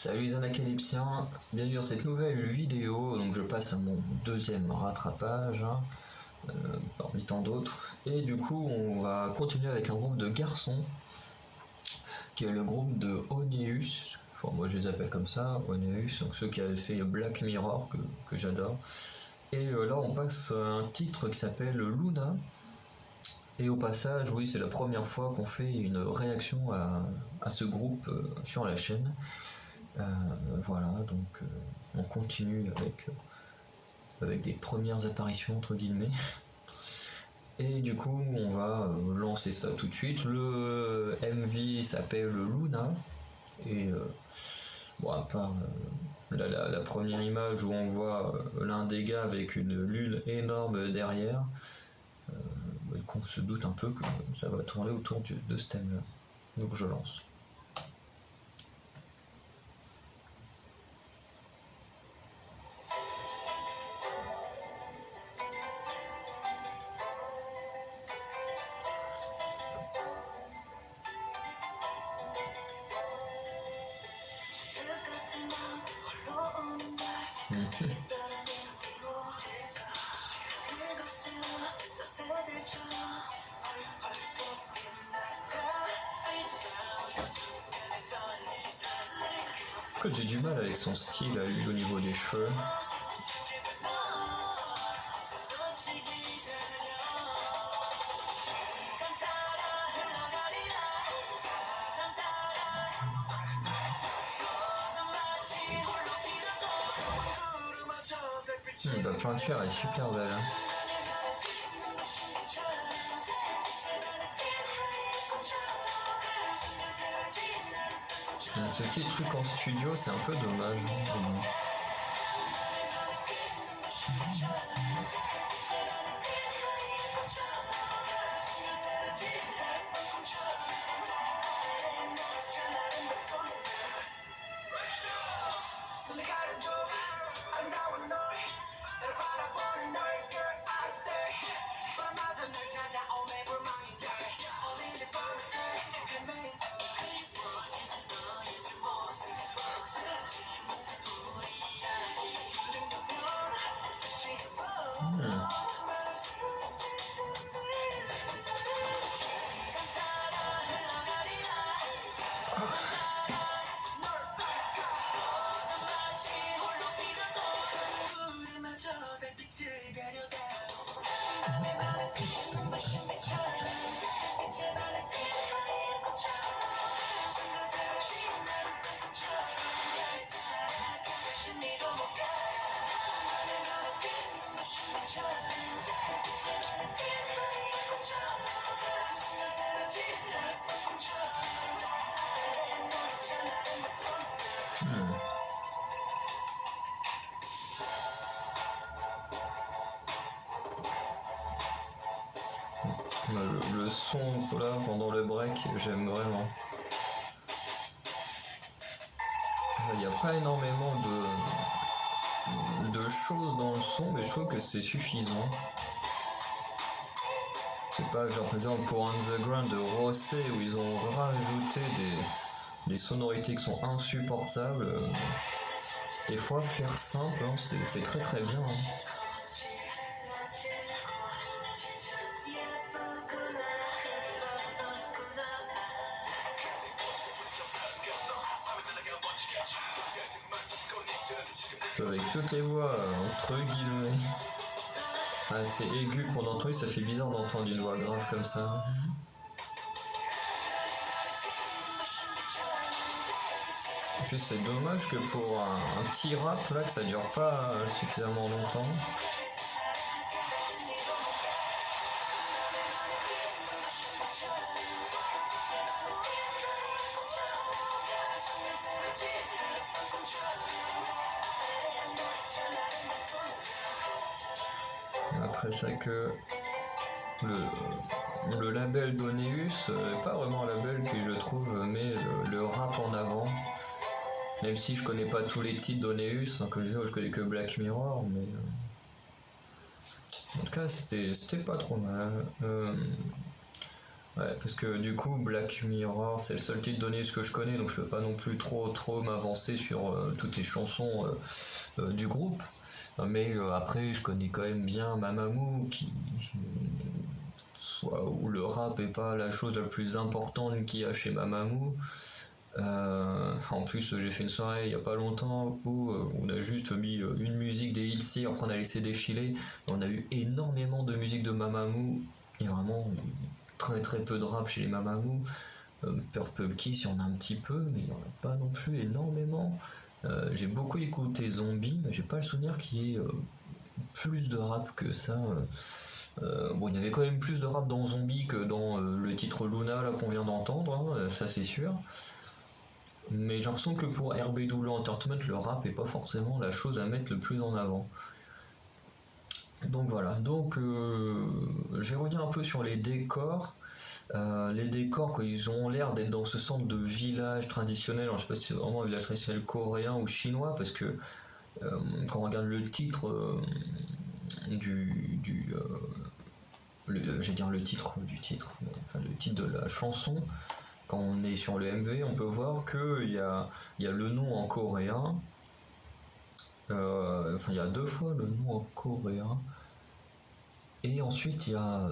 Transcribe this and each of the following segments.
Salut les anacalypsiens, bienvenue dans cette nouvelle vidéo. Donc je passe à mon deuxième rattrapage, parmi tant d'autres. Et du coup on va continuer avec un groupe de garçons, qui est le groupe de Oneus. Enfin moi je les appelle comme ça, Oneus, donc ceux qui avaient fait Black Mirror, que j'adore. Et là on passe à un titre qui s'appelle Luna. Et au passage, oui, c'est la première fois qu'on fait une réaction à ce groupe sur la chaîne. Voilà, donc on continue avec des premières apparitions entre guillemets. Et du coup, on va lancer ça tout de suite. Le MV s'appelle Luna. Et bon, à part la première image où on voit l'un des gars avec une lune énorme derrière, on se doute un peu que ça va tourner autour de ce thème-là. Donc je lance. J'ai du mal avec son style à lui au niveau des cheveux. La peinture est super belle. Ce petit truc en studio, c'est un peu dommage. Le son là pendant le break, j'aime vraiment. Il n'y a pas énormément de choses dans le son, mais je trouve que c'est suffisant. C'est pas genre par exemple pour Underground de Rosset où ils ont rajouté des sonorités qui sont insupportables. Des fois faire simple, hein, c'est très très bien. Hein. Avec toutes les voix entre guillemets assez aiguës qu'on entend, ça fait bizarre d'entendre une voix grave comme ça. Juste c'est dommage que pour un petit rap là que ça dure pas suffisamment longtemps. Après ça que le label d'Oneus n'est pas vraiment un label qui je trouve met le rap en avant. Même si je connais pas tous les titres d'Oneus, hein, comme je disais, je connais que Black Mirror, mais en tout cas c'était pas trop mal. Ouais, parce que du coup, Black Mirror, c'est le seul titre donné ce que je connais, donc je peux pas non plus trop m'avancer sur toutes les chansons du groupe. Mais après, je connais quand même bien Mamamoo, où le rap est pas la chose la plus importante qu'il y a chez Mamamoo. En plus, j'ai fait une soirée il y a pas longtemps où on a juste mis une musique des Hilsi, après on a laissé défiler. On a eu énormément de musique de Mamamoo, et vraiment très peu de rap chez les Mamamoo. Purple Kiss, il y en a un petit peu, mais il n'y en a pas non plus énormément. J'ai beaucoup écouté Zombie, mais j'ai pas le souvenir qu'il y ait plus de rap que ça. Bon, il y avait quand même plus de rap dans Zombie que dans le titre Luna là qu'on vient d'entendre, hein, ça c'est sûr. Mais j'ai l'impression que pour RBW Entertainment, le rap est pas forcément la chose à mettre le plus en avant. Donc voilà, donc je vais revenir un peu sur les décors. Les décors, quand ils ont l'air d'être dans ce centre de village traditionnel, alors je sais pas si c'est vraiment un village traditionnel coréen ou chinois, parce que quand on regarde le titre du j'allais dire le titre du titre, enfin le titre de la chanson, quand on est sur le MV, on peut voir qu'il y a le nom en coréen, enfin il y a deux fois le nom en coréen, et ensuite il y a,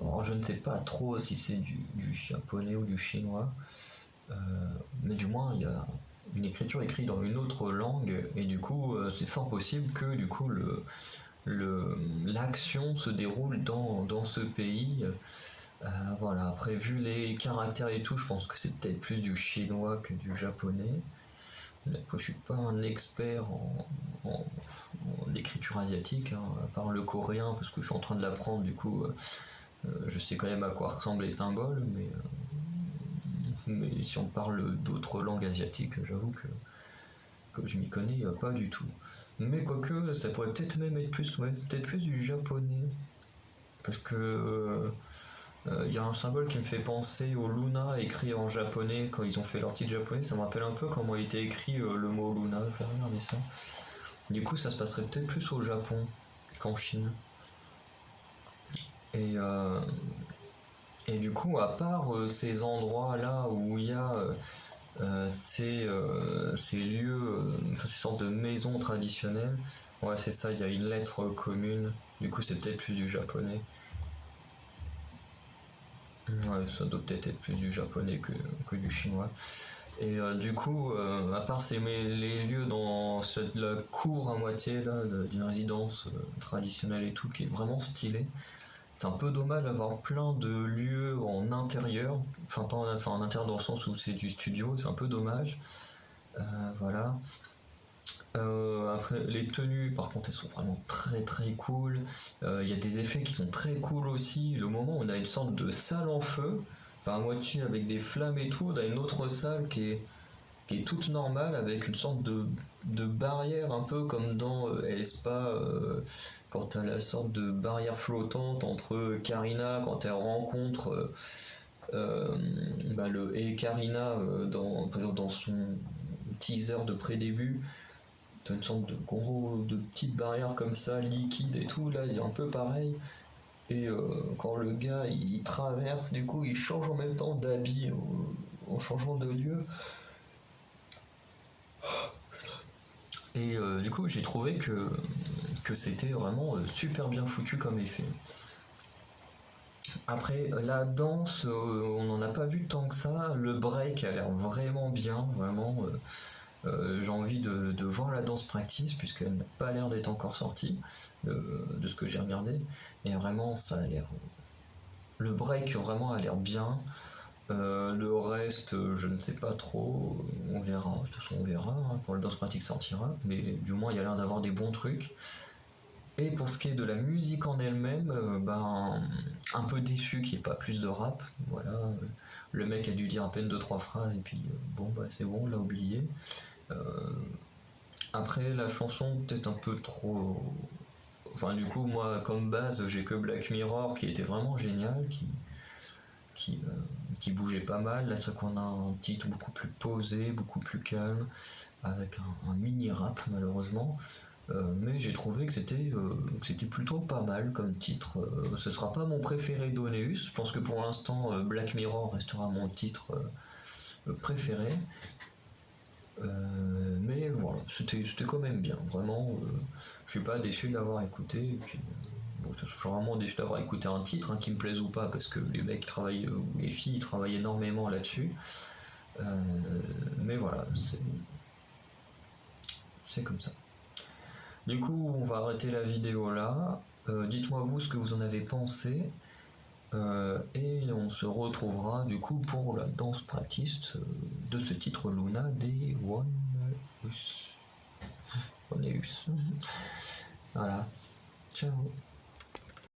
alors je ne sais pas trop si c'est du japonais ou du chinois, euh, mais du moins il y a une écriture écrite dans une autre langue, et du coup c'est fort possible que du coup l'action se déroule dans ce pays. Voilà, après vu les caractères et tout, je pense que c'est peut-être plus du chinois que du japonais. Après, je suis pas un expert en écriture asiatique, hein, à part le coréen, parce que je suis en train de l'apprendre, du coup, je sais quand même à quoi ressemblent les symboles, mais si on parle d'autres langues asiatiques, j'avoue que je m'y connais pas du tout. Mais quoique, ça pourrait peut-être même être plus, ouais, peut-être plus du japonais, parce que il y a un symbole qui me fait penser au Luna écrit en japonais quand ils ont fait leur titre japonais. Ça me rappelle un peu comment a été écrit le mot Luna. Je vais regarder ça. Du coup, ça se passerait peut-être plus au Japon qu'en Chine. Et, euh, et du coup, à part ces endroits-là où il y a ces lieux, ces sortes de maisons traditionnelles, ouais, c'est ça, il y a une lettre commune. Du coup, c'est peut-être plus du japonais. Ouais, ça doit peut-être être plus du japonais que du chinois. Et du coup, à part les lieux dans la cour à moitié là, d'une résidence traditionnelle et tout, qui est vraiment stylé, c'est un peu dommage d'avoir plein de lieux en intérieur, enfin pas en intérieur dans le sens où c'est du studio, c'est un peu dommage. Voilà. Après, les tenues, par contre, elles sont vraiment très cool. Il y a des effets qui sont très cool aussi. Le moment où on a une sorte de salle en feu, enfin à moitié avec des flammes et tout, on a une autre salle qui est toute normale avec une sorte de barrière un peu comme dans Espa quand t'as la sorte de barrière flottante entre Karina quand elle rencontre et Karina par exemple dans son teaser de pré-début. T'as une sorte de petite barrière comme ça, liquide et tout, là il est un peu pareil. Et quand le gars il traverse, du coup il change en même temps d'habit en changeant de lieu. Et du coup j'ai trouvé que c'était vraiment super bien foutu comme effet. Après la danse, on n'en a pas vu tant que ça. Le break a l'air vraiment bien, vraiment. J'ai envie de voir la danse practice puisqu'elle n'a pas l'air d'être encore sortie de ce que j'ai regardé. Et vraiment, ça a l'air. Le break vraiment a l'air bien. Le reste, je ne sais pas trop. On verra. De toute façon, on verra quand la danse pratique sortira. Mais du moins, il y a l'air d'avoir des bons trucs. Et pour ce qui est de la musique en elle-même, ben un peu déçu qu'il n'y ait pas plus de rap. Voilà. Le mec a dû dire à peine deux trois phrases et puis bon bah c'est bon, on l'a oublié. Euh, Après, la chanson, peut-être un peu trop. Enfin, du coup, moi, comme base, j'ai que Black Mirror qui était vraiment génial, qui, euh, qui bougeait pas mal. Là, c'est vrai qu'on a un titre beaucoup plus posé, beaucoup plus calme, avec un mini rap, malheureusement. Mais j'ai trouvé que c'était plutôt pas mal comme titre. Ce sera pas mon préféré d'Oneus. Je pense que pour l'instant, Black Mirror restera mon titre préféré. Mais voilà, c'était quand même bien. Vraiment, je suis pas déçu de l'avoir écouté. Et puis, bon, je suis vraiment déçu d'avoir écouté un titre, hein, qui me plaise ou pas, parce que les mecs travaillent, ou les filles travaillent énormément là-dessus. Mais voilà, c'est comme ça. Du coup, on va arrêter la vidéo là. Dites-moi vous ce que vous en avez pensé. Et on se retrouvera du coup pour la danse practice de ce titre Luna des Oneus. Oneus. Voilà. Ciao.